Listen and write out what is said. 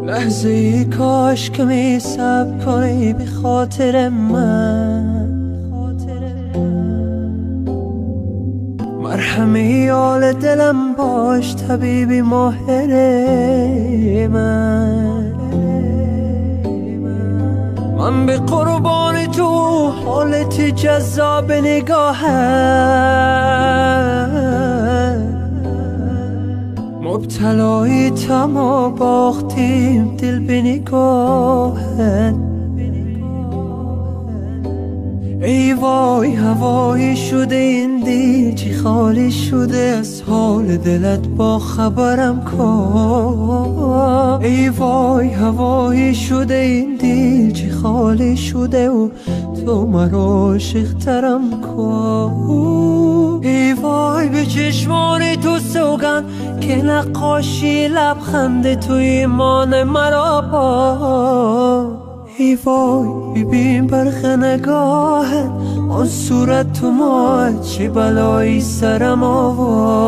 لحظه ای کاش که می صبر کنی به خاطر من، مرهم حال دلم باش طبیبی ماهر من به قربان تو حالت جذاب نگاهت، مبتلای تما باختیم دل به نگاهت. ای وای هوایی شده این دل چی خالی شده از حال دلت با خبرم کن. ای وای هوایی شده این دل چی خالی شده و تو مرا عاشق‌ترم کن. ای وای به چشمان تو سوگند که نقاشی لبخند تو ایمان مرا با. ای وای ببین برخ نگاهت آن صورت تو ما چه بلایی سرم آورد.